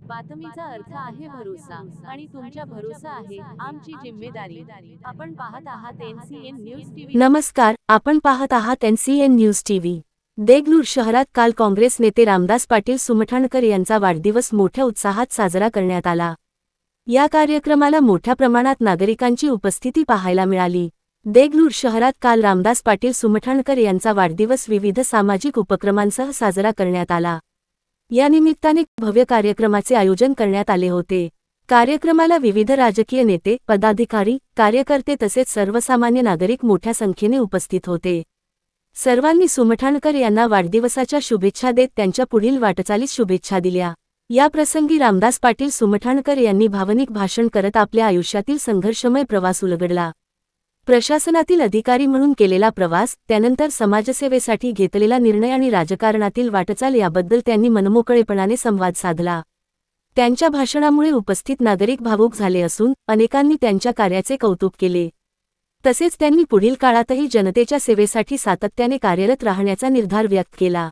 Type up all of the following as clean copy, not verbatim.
बातमीचा अर्थ आहे भरोसा आणि तुमच्या भरोसा आहे आमची जिम्मेदारी। आपण पाहत आहात NCN न्यूज टीव्ही। नमस्कार, आपण पाहत आहात NCN न्यूज टीव्ही। देगलूर शहरात काल काँग्रेस नेते रामदास पाटील सुमठाणकर यांचा वाढदिवस मोठ्या उत्साहात साजरा करण्यात आला। या कार्यक्रमाला मोठ्या प्रमाणात नागरिकांची उपस्थिती पाहायला मिळाली। देगलूर शहरात काल रामदास पाटील सुमठाणकर यांचा वाढदिवस विविध सामाजिक उपक्रमांसह साजरा करण्यात आला। या निमित्ताने भव्य कार्यक्रमाचे आयोजन करण्यात आले होते। कार्यक्रमाला विविध राजकीय नेते, पदाधिकारी, कार्यकर्ते तसेच सर्वसामान्य नागरिक मोठ्या संख्येने उपस्थित होते। सर्वांनी सुमठाणकर यांना वाढदिवसाच्या शुभेच्छा देत त्यांच्या पुढील वाटचालीस शुभेच्छा दिल्या। या प्रसंगी रामदास पाटील सुमठाणकर यांनी भावनिक भाषण करत आपल्या आयुष्यातील संघर्षमय प्रवास उलगडला। प्रशासनातील अधिकारी म्हणून केलेला प्रवास, त्यानंतर समाजसेवेसाठी घेतलेला निर्णय आणि राजकारणातील वाटचाल याबद्दल त्यांनी मनमोकळेपणाने संवाद साधला। त्यांच्या भाषणामुळे उपस्थित नागरिक भावुक झाले असून अनेकांनी त्यांच्या कार्याचे कौतुक केले। तसेच त्यांनी पुढील काळातही जनतेच्या सेवेसाठी सातत्याने कार्यरत राहण्याचा निर्धार व्यक्त केला।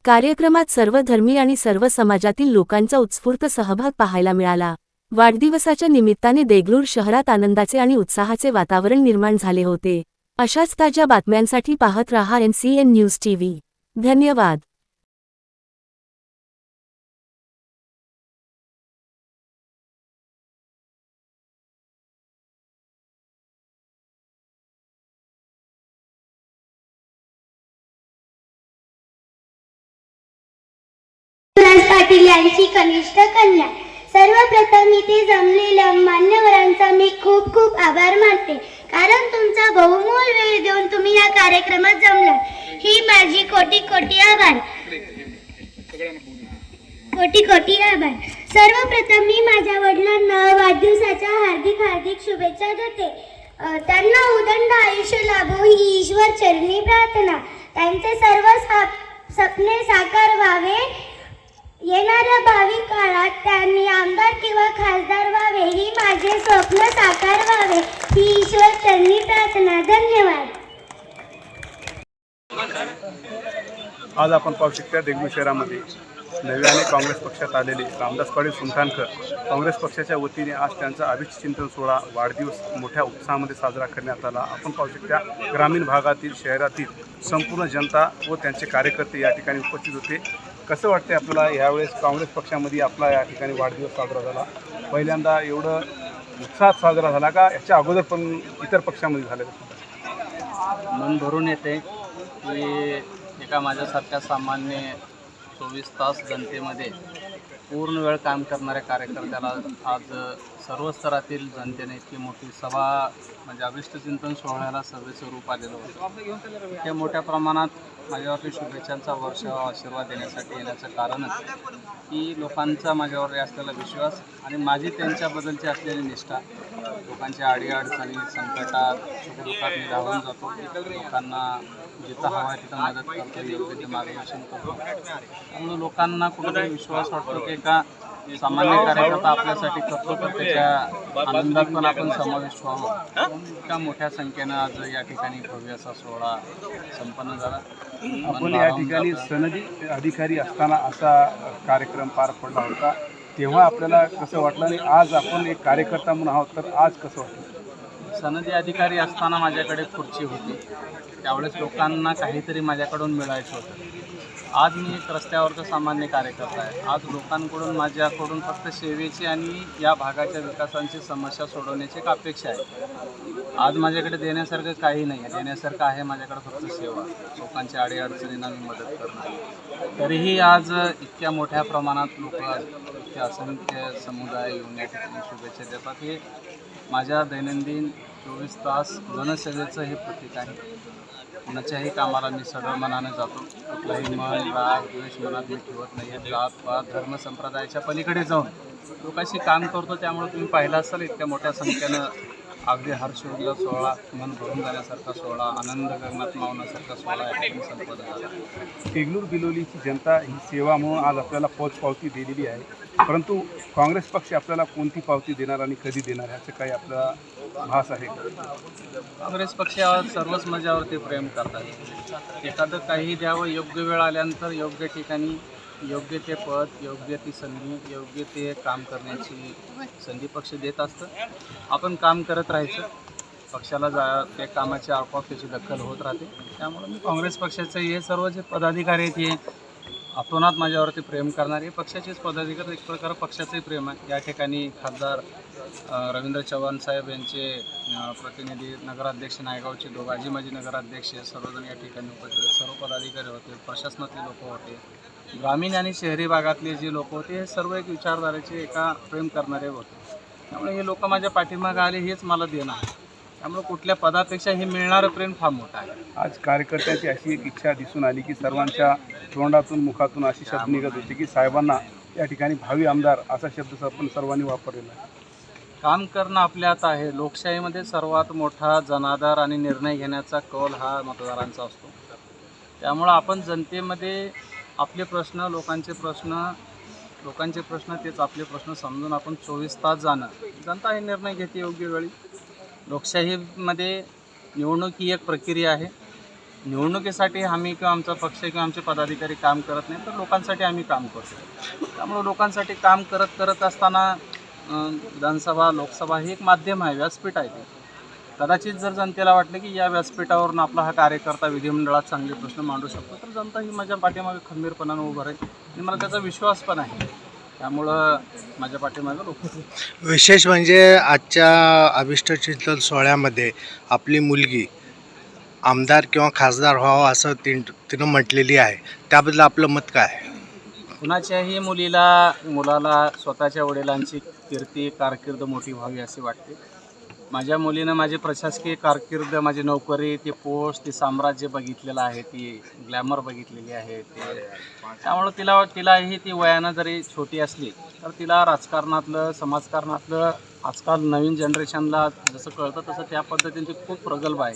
कार्यक्रमात सर्व धर्मीय आणि सर्व समाजातील लोकांचा उत्स्फूर्त सहभाग पाहायला मिळाला। वाढदिवसाच्या निमित्ताने देगलूर शहरात आनंदाचे आणि उत्साहाचे वातावरण निर्माण झाले होते। अशाच ताज्या बातम्यांसाठी पाहत रहा NCN न्यूज टीव्ही। धन्यवाद। पाटील यांची कनिष्ठ कन्या। सर्वप्रथम इथे जमलेल्या मान्यवरांचा मी खूप खूप आभार मानते, कारण तुमचा बहुमोल वेळ देऊन तुम्ही या कार्यक्रमात जमलात। ही माझी कोटी कोटी आभार। कोटी कोटी आभार। सर्वप्रथम मी माझ्या वडिलांना वाढदिवसाच्या हार्दिक हार्दिक शुभेच्छा देते। त्यांना उदंड आयुष्य लाभो ही ईश्वर चरणी प्रार्थना। त्यांचे सर्व स्वप्ने साकार व्हावे। येणाऱ्या भावी काळात त्यांनी आमदार किंवा खासदार व्हावे ही माझे स्वप्न साकार व्हावे ही ईश्वर चरणी प्रार्थना। धन्यवाद। आज आपण पाहू शकता देगलूर शहरामध्ये नव्याने काँग्रेस पक्षात आलेले रामदास पाटील सुमठाणकर काँग्रेस पक्षाच्या वतीने आज त्यांचा अभिष्टचिंतन सोहळा वाढदिवस मोठ्या उत्साहामध्ये साजरा करण्यात आला। आपण पाहू शकता ग्रामीण भागातील, शहरातील संपूर्ण जनता व त्यांचे कार्यकर्ते या ठिकाणी उपस्थित होते। कसं वाटते आपल्याला यावेळेस काँग्रेस पक्षामध्ये आपला या ठिकाणी वाढदिवस साजरा झाला? पहिल्यांदा एवढं उत्साहात साजरा झाला का याच्या अगोदर पण इतर पक्षामध्ये झालेलं सुद्धा? मन भरून येते की एका माझ्यासारख्या सामान्य 24 तास जनतेमध्ये पूर्ण वेळ काम करणाऱ्या कार्यकर्त्याला आज सर्व स्तरातील जनतेने इतकी मोठी सभा म्हणजे अभिष्टचिंतन सोहळ्याला सभेचं रूप आलेलं होतं। ते मोठ्या प्रमाणात माझ्यावरती शुभेच्छांचा वर्षाव आशीर्वाद देण्यासाठी येण्याचं कारणच की लोकांचा माझ्यावर असलेला विश्वास आणि माझी त्यांच्याबद्दलची असलेली निष्ठा। लोकांच्या अडीअडचणी, संकटात, सुखदुःखात मी धावून जातो। लोकांना जिथं हवं आहे तिथं मदत करतो, योग्य ते मार्गदर्शन करतो। त्यामुळे लोकांना कुठेतरी विश्वास वाटतो की एका सामान्य कार्यकर्ता आपल्यासाठी करतो तर त्याच्या आनंदात पण आपण समाविष्ट व्हावं। इतक्या मोठ्या संख्येनं आज या ठिकाणी भव्य असा सोहळा संपन्न झाला। आपण या ठिकाणी सनदी अधिकारी असताना असा कार्यक्रम पार पडला होता, तेव्हा आपल्याला कसं वाटलं आणि आज आपण एक कार्यकर्ता म्हणून आहोत तर आज कसं वाटलं? सनदी अधिकारी असताना माझ्याकडे खुर्ची होती, त्यावेळेस लोकांना काहीतरी माझ्याकडून मिळायचं होतं। आज मी एक रस्त्यावरचा सामान्य कार्यकर्ता आहे। आज लोकांकडून माझ्याकडून फक्त सेवेची आणि या भागाच्या विकासांची समस्या सोडवण्याची एक अपेक्षा आहे। आज माझ्याकडे देण्यासारखं काही नाही आहे, देण्यासारखं आहे माझ्याकडे फक्त सेवा, लोकांच्या अडीअडचणींना मी मदत करणार। तरीही आज इतक्या मोठ्या प्रमाणात लोक, इतके असंख्य समुदाय येऊन या ठिकाणी शुभेच्छा देतात, हे माझ्या दैनंदिन 24 तास जनसेवेचं हे प्रतीक आहे। कोणाच्याही कामाला मी सरळ मनाने जातो, कुठलाही मन, राग, द्वेष मनात मी ठेवत नाही आहे। जात पात, धर्म, संप्रदायाच्या पलीकडे जाऊन लोकांशी काम करतो। त्यामुळे तुम्ही पाहिलं असाल इतक्या मोठ्या संख्येनं अगदी हर्षोल्लास सोहळा, मन भरून जाण्यासारखा सोहळा, आनंद गगनात मावण्यासारखा सोहळा या ठिकाणी संपन्न झाला। देगलूर बिलोलीची जनता ही सेवा म्हणून आज आपल्याला पोचपावती दिलेली आहे। परंतु काँग्रेस पक्ष आपल्याला कोणती पावती देणार आणि कधी देणार ह्याचं काही आपला भास आहे का? काँग्रेस पक्षावर सर्वच माझ्यावरती प्रेम करतात. एखादं काही द्यावं, योग्य वेळ आल्यानंतर योग्य ठिकाणी योग्य ते पद, योग्य ती संधी, योग्य ते काम करण्याची संधी पक्ष देत असतं. आपण काम करत राहायचं. पक्षाला त्या कामाची आपोआप त्याची दखल होत राहते. त्यामुळे मी काँग्रेस पक्षाचे हे सर्व जे पदाधिकारी आहेत हे आतोनात माझ्यावरती प्रेम करणारे पक्षाचेच पदाधिकारी, एक प्रकार पक्षाचंही प्रेम आहे. या ठिकाणी खासदार रवींद्र चव्हाण साहेब यांचे प्रतिनिधी, नगराध्यक्ष नायगावचे दोघाजी माजी नगराध्यक्ष सर्वजण या ठिकाणी उपस्थित, सर्व पदाधिकारी होते, प्रशासनातले लोक होते, ग्रामीण आणि शहरी भागातले जे लोक होते हे सर्व एक विचारधारेचे एका प्रेम करणारे होते. त्यामुळे हे लोक माझ्या पाठीमागे आले हेच मला देणं आहे. त्यामुळे कुठल्या पदापेक्षा हे मिळणारं प्रेम फार मोठं आहे. आज कार्यकर्त्यांची अशी एक इच्छा दिसून आली की सर्वांच्या तोंडातून मुखातून अशी शब्द निघत होते की साहेबांना या ठिकाणी भावी आमदार असा शब्द आपण सर्वांनी वापरलेला आहे. काम करणं आपल्या हातात आहे. लोकशाहीमध्ये सर्वात मोठा जनाधार आणि निर्णय घेण्याचा कौल हा मतदारांचा असतो. त्यामुळं आपण जनतेमध्ये आपले प्रश्न, लोकांचे प्रश्न तेच आपले प्रश्न समजून आपण 24 तास जाणं. जनता हे निर्णय घेते योग्य वेळी. लोकशाहीमध्ये निवडणूक ही एक प्रक्रिया आहे. निवडणुकीसाठी आम्ही किंवा आमचा पक्ष किंवा आमचे पदाधिकारी काम करत नाही, तर लोकांसाठी आम्ही काम करतो. त्यामुळे लोकांसाठी काम करत असताना विधानसभा, लोकसभा हे एक माध्यम आहे, व्यासपीठ आहे. ते कदाचित जर जनतेला वाटलं की या व्यासपीठावरून आपला हा कार्यकर्ता विधिमंडळात चांगले प्रश्न मांडू शकतो, तर जनता ही माझ्या पाठीमागे खंबीरपणानं उभं राहील आणि मला त्याचा विश्वास पण आहे. त्यामुळं माझ्या पाठीमागे लोक. विशेष म्हणजे आजच्या अभिष्टचिंतन सोहळ्यामध्ये आपली मुलगी आमदार किंवा खासदार व्हावं असं तिनं म्हटलेली आहे. त्याबद्दल आपलं मत काय आहे? कुणाच्याही मुलाला स्वतःच्या वडिलांची कीर्ती, कारकीर्द मोठी व्हावी असे वाटते. माझ्या मुलीनं माझी प्रशासकीय कारकीर्द, माझी नोकरी, ती पोस्ट, ती साम्राज्य बघितलेलं आहे, ती ग्लॅमर बघितलेली आहे. त्यामुळं तिलाही ती वयानं जरी छोटी असली तर तिला राजकारणातलं, समाजकारणातलं आजकाल नवीन जनरेशनला जसं कळतं तसं त्या पद्धतीने ती खूप प्रगल्भ आहे.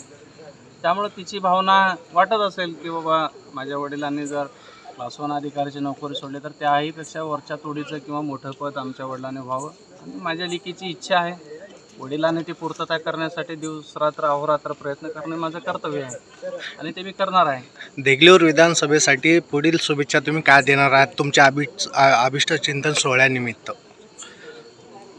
त्यामुळं तिची भावना वाटत असेल की बाबा माझ्या वडिलांनी जर क्लास 1 अधिकाऱ्याची नोकरी सोडली तर त्याहीपेक्षा वरच्या तोडीचं किंवा मोठं पद आमच्या वडिलांनी व्हावं. आणि माझ्या लेकीची इच्छा आहे. वडिलांनी ती पूर्तता करण्यासाठी दिवसरात्र अहोरात्र प्रयत्न करणे माझं कर्तव्य आहे आणि ते मी करणार आहे. देगलूर विधानसभेसाठी पुढील शुभेच्छा तुम्ही काय देणार आहात तुमच्या अभिष्टचिंतन सोहळ्यानिमित्त?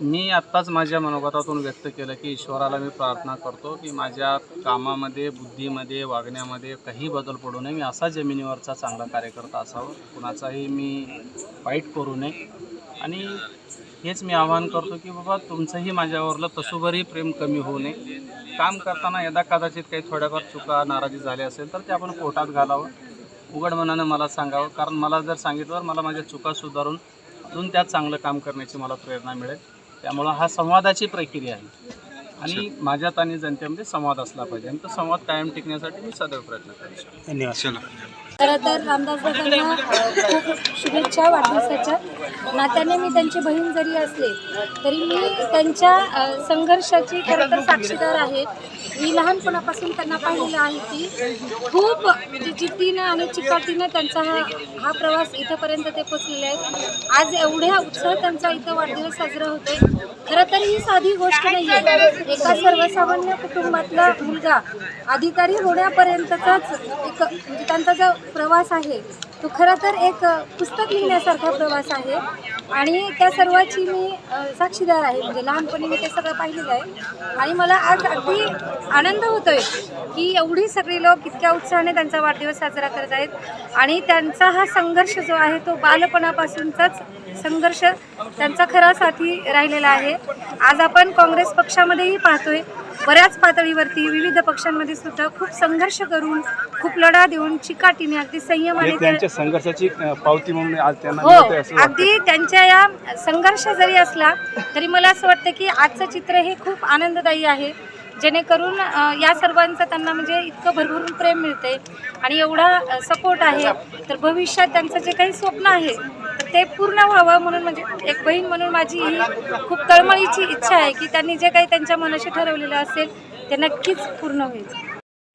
मी आत्ताच माझ्या मनोगतातून व्यक्त केलं की ईश्वराला मी प्रार्थना करतो की माझ्या कामामध्ये, बुद्धीमध्ये, वागण्यामध्ये काही बदल पडू नये. मी असा जमिनीवरचा चांगला कार्यकर्ता असावं, कुणाचाही मी वाईट करू नये. आणि हेच मी आवाहन करतो की बाबा तुमचंही माझ्यावरलं तसोभरही प्रेम कमी होऊ नये. काम करताना यदा कदाचित काही थोड्याफार चुका, नाराजी झाली असेल तर ते आपण कोर्टात घालावं, उघड मनानं मला सांगावं. कारण मला जर सांगितलं मला माझ्या चुका सुधारून अजून त्यात चांगलं काम करण्याची मला प्रेरणा मिळेल. त्यामुळं हा संवादाची प्रक्रिया आहे आणि माझ्यात आणि जनतेमध्ये संवाद असला पाहिजे आणि तो संवाद कायम टिकण्यासाठी मी सदैव प्रयत्न करेन. धन्यवाद. खरं तर रामदास दादांना खूप शुभेच्छा वाढदिवसाच्या. नात्याने मी त्यांची बहीण जरी असले तरी मी त्यांच्या संघर्षाची खरं तर साक्षीदार आहे. मी लहानपणापासून त्यांना पाहिलेलं आहे की खूप जिद्दीनं आणि चिकाटीनं त्यांचा हा प्रवास इथंपर्यंत ते पोचलेले आहेत. आज एवढ्या उत्साहात त्यांचा इथं वाढदिवस साजरा होतोय. खरं तर ही साधी गोष्ट नाही आहे. एका सर्वसामान्य कुटुंबातला मुलगा अधिकारी होण्यापर्यंतचाच एक म्हणजे त्यांचा जो प्रवास आहे तो खरं तर एक पुस्तक लिहिण्यासारखा प्रवास आहे आणि त्या सर्वाची मी साक्षीदार आहे. म्हणजे लहानपणी मी ते सगळं पाहिलेलं आहे आणि मला आज अगदी आनंद होतोय की एवढी सगळी लोक इतक्या उत्साहाने त्यांचा वाढदिवस साजरा करत आहेत आणि त्यांचा हा संघर्ष जो आहे तो बालपणापासूनचाच संघर्ष त्यांचा खरा साथी राहिलेला आहे. आज आपण काँग्रेस पक्षामध्येही पाहतोय बऱ्याच पातळीवरती विविध पक्षांमध्ये सुद्धा खूप संघर्ष करून, खूप लढा देऊन, चिकाटीने, अगदी संयमाने त्यांच्या संघर्षाची पावती म्हणून आज त्यांना हो, अगदी त्यांच्या या संघर्ष जरी असला तरी मला असं वाटतं की आजचं चित्र हे खूप आनंददायी आहे. जेणेकरून या सर्वांचं त्यांना म्हणजे इतकं भरभरून प्रेम मिळते आणि एवढा सपोर्ट आहे. तर भविष्यात त्यांचं जे काही स्वप्न आहे तर ते पूर्ण व्हावं म्हणून म्हणजे एक बहीण म्हणून माझी ही खूप तळमळीची इच्छा आहे की त्यांनी जे काही त्यांच्या मनाशी ठरवलेलं असेल ते नक्कीच पूर्ण होईल.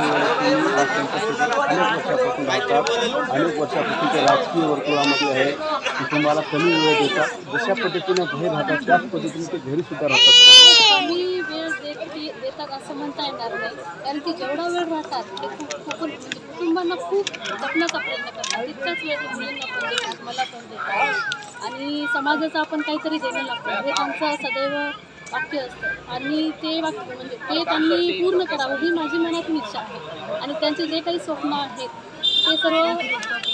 आज त्यांच्यासोबत अनेक वर्षापासून राहतात, अनेक वर्षापासून ते राजकीय वर्तुळामध्ये आहे. कुटुंबाला कमी वेळ देतात, जशा पद्धतीने बाहेर राहतात त्याच पद्धतीने ते घरीसुद्धा राहतात. कमी वेळ देतात असं म्हणता येणार नाही, कारण की जेवढा वेळ राहतात ते कुटुंबांना खूप जपण्याचा प्रयत्न करतात. तितकाच वेळ ते मुलींना पण देतात, मला पण देतात, आणि समाजाचं आपण काहीतरी देणं लागतं हे त्यांचं सदैव वाक्य असतं. आणि ते वाक्य म्हणजे ते त्यांनी पूर्ण करावं ही माझी मनातून इच्छा आहे, आणि त्यांचे जे काही स्वप्न आहेत ते सर्व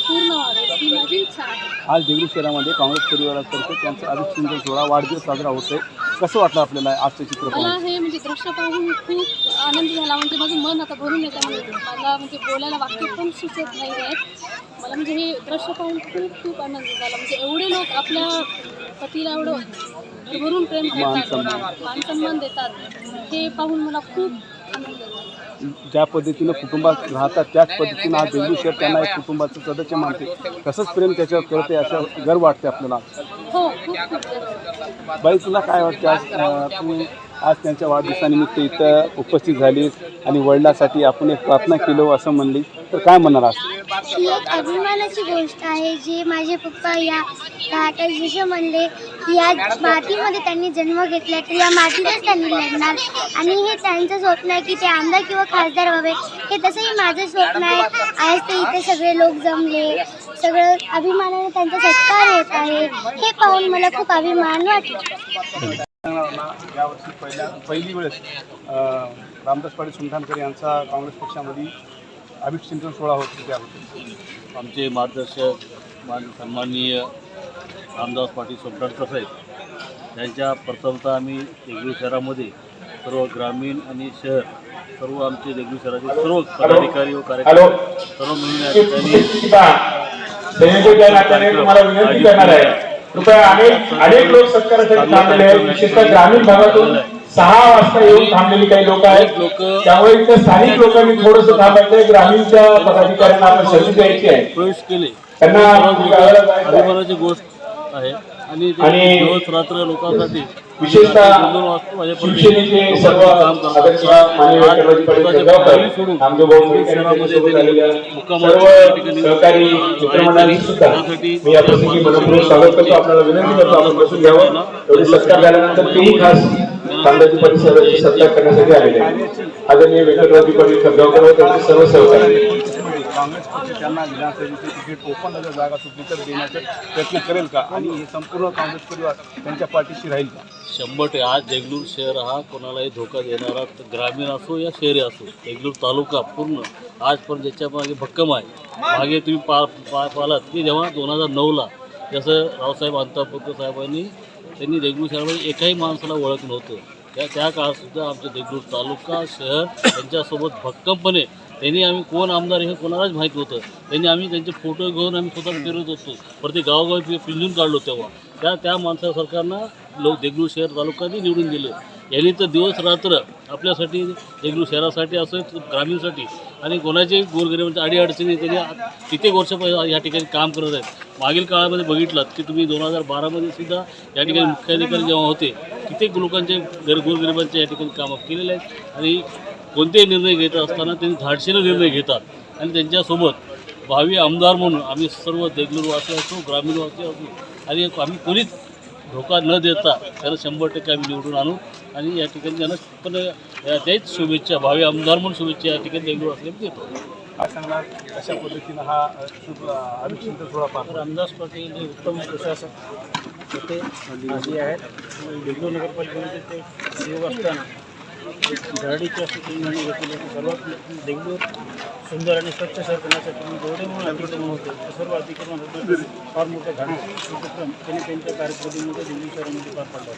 पूर्ण व्हावे ही माझी इच्छा आहे. आज देगलूर शहरामध्ये काँग्रेस परिवारातर्फे त्यांचा अभिषेक सोहळा वाढदिवस साजरा होतोय. कसं वाटलं आपल्याला आजचं चित्र मला पाहून? हे म्हणजे दृश्य पाहून खूप आनंद झाला. म्हणजे माझं मन आता भरून येतं. मला म्हणजे बोलायला वाक्य पण सुचत नाही आहेत. मला म्हणजे हे दृश्य पाहून खूप खूप आनंद झाला. म्हणजे एवढे लोक आपल्या पतीला एवढं भरभरून प्रेम करतात, मान सन्मान देतात, हे पाहून मला खूप आनंद झाला. ज्या पद्धतीनं कुटुंबात राहतात त्याच पद्धतीनं आज देगलूर शहर त्यांना एक कुटुंबाचं सदस्य मानते. तसंच प्रेम त्याच्यावर करते, असं गर्व वाटते आपल्याला. हो, खूप खूप बाई, तुला काय वाटते आज तू आज त्यांच्या वाढदिवसानिमित्त इथं उपस्थित झालीस आणि वडिलांसाठी आपण एक प्रार्थना केलो असं म्हणली, तर काय म्हणणार आज? ही एक अभिमानाची गोष्ट आहे. जे माझे पप्पा या घाटात जसे म्हणले की या मातीमध्ये त्यांनी जन्म घेतला, तर या मातीतच त्यांनी लढणार, आणि हे त्यांचं स्वप्न आहे की ते आमदार किंवा खासदार व्हावे. हे तसंही माझं स्वप्न आहे. आज ते इथे सगळे लोक जमले, सगळं अभिमानाने त्यांचा सत्कार होत आहे, हे पाहून मला खूप अभिमान वाटला. यावर्षी पहिली वेळेस रामदास पाटील सुमठाणकर यांचा काँग्रेस पक्षामध्ये अभिषेक सोहळा होतो. त्याबद्दल आमचे मार्गदर्शक सन्माननीय रामदास पाटील सुमठाणकर साहेब त्यांच्या प्रथमतः आम्ही देगलूर शहरामध्ये सर्व ग्रामीण आणि शहर सर्व आमचे देगलूर शहराचे सर्व पदाधिकारी व कार्यकर्ते सर्व मिळून या ठिकाणी अनेक लोक सत्कारासाठी थांबलेले आहेत. विशेषतः ग्रामीण भागातून 6 वाजता येऊन थांबलेली काही लोक आहेत. त्यामुळे इथे स्थानिक लोकांनी थोडंसं थांबायचं. ग्रामीणच्या पदाधिकाऱ्यांना आपण संधी द्यायची आहे. प्रवेश केले त्यांना अभिमानाची गोष्ट आहे. आणि दिवस रात्र लोकांसाठी विशेषतः शिवसेनेचे सर्व आदरणीय माननीय विक्रांतजी पाटील जळगावकर, नामदेव भाऊ यांच्यासोबत आलेल्या सर्व सहकारी मित्रमंडळांनी सुद्धा मी या प्रसंगी मनपूर्वक स्वागत करतो. आपल्याला विनंती करतो आपण बसून घ्यावं. एवढे सत्कार झाल्यानंतर तेही खास रामदासजी पाटील साहेबांची सत्कार करण्यासाठी आलेले आहेत. आदरणीय विक्रांतजी पाटील जळगावकर व त्यांचे सर्व सहकारी. काँग्रेस पक्ष त्यांना विधानसभेचे तिकीट ओपन जर जागा सुटली तर देण्याचा प्रयत्न करेल का, आणि हे संपूर्ण काँग्रेस परिवार त्यांच्या पाठीशी राहील का? 100% आज देगलूर शहर हा कोणालाही धोका देणारा ग्रामीण असो या शहरी असो, देगलूर तालुका पूर्ण आजपर्यंत ज्याच्या मागे भक्कम आहे. मागे तुम्ही पालात की जेव्हा 2009ला जसं रावसाहेब अंतापूरकर साहेबांनी त्यांनी देगलूर शहरामध्ये एकाही माणसाला ओळख नव्हतं, त्या काळातसुद्धा आमच्या देगलूर तालुका शहर त्यांच्यासोबत भक्कमपणे त्यांनी आम्ही कोण आमदार हे कोणालाच माहीत होतं. आम्ही त्यांचे फोटो घेऊन आम्ही स्वतः फिरत होतो. प्रत्येक गावोगावी पिंजून काढलो. तेव्हा त्या माणसा सरकारनं देगलूर शहर तालुक्याने निवडून दिलं. यांनी तर दिवस रात्र आपल्यासाठी देगलूर शहरासाठी असो ग्रामीणसाठी आणि कोणाच्याही गोरगरिबांच्या अडीअडचणी त्यांनी कित्येक वर्ष या ठिकाणी काम करत आहेत. मागील काळामध्ये बघितलात की तुम्ही 2012मध्ये सुद्धा या ठिकाणी मुख्याधिकारी जेव्हा होते कित्येक लोकांचे गोरगरिबांचे या ठिकाणी कामं केलेले आहेत. आणि कोणतेही निर्णय घेत असताना त्यांनी धाडशीने निर्णय घेतात. आणि त्यांच्यासोबत भावी आमदार म्हणून आम्ही सर्व देगलूरवासी असो ग्रामीणवासी असो आणि आम्ही कोणीच धोका न देता त्याला 100% आम्ही निवडून आणू. आणि या ठिकाणी त्यांना पण त्याच शुभेच्छा भावी आमदार म्हणून शुभेच्छा या ठिकाणी देगलूर असल्याने देतो. काय सांगणार अशा पद्धतीनं हा अभिषेक सोहळा पाहतो? रामदास पाटील हे उत्तम प्रशासक होते आधी आहेत. देगलूर नगरपालिकेमध्ये ते सेवक असताना धडाडीच्या निर्णय घेतलेले सर्वात देगलूर सुंदर आणि स्वच्छ शहर करण्यासाठी जेवढे म्हणून अतिक्रमण होते ते सर्व अतिक्रमण फार मोठं झाड उपक्रम त्यांनी त्यांच्या कार्यपद्धतीमध्ये देगलूर शहरामध्ये पार पाडला.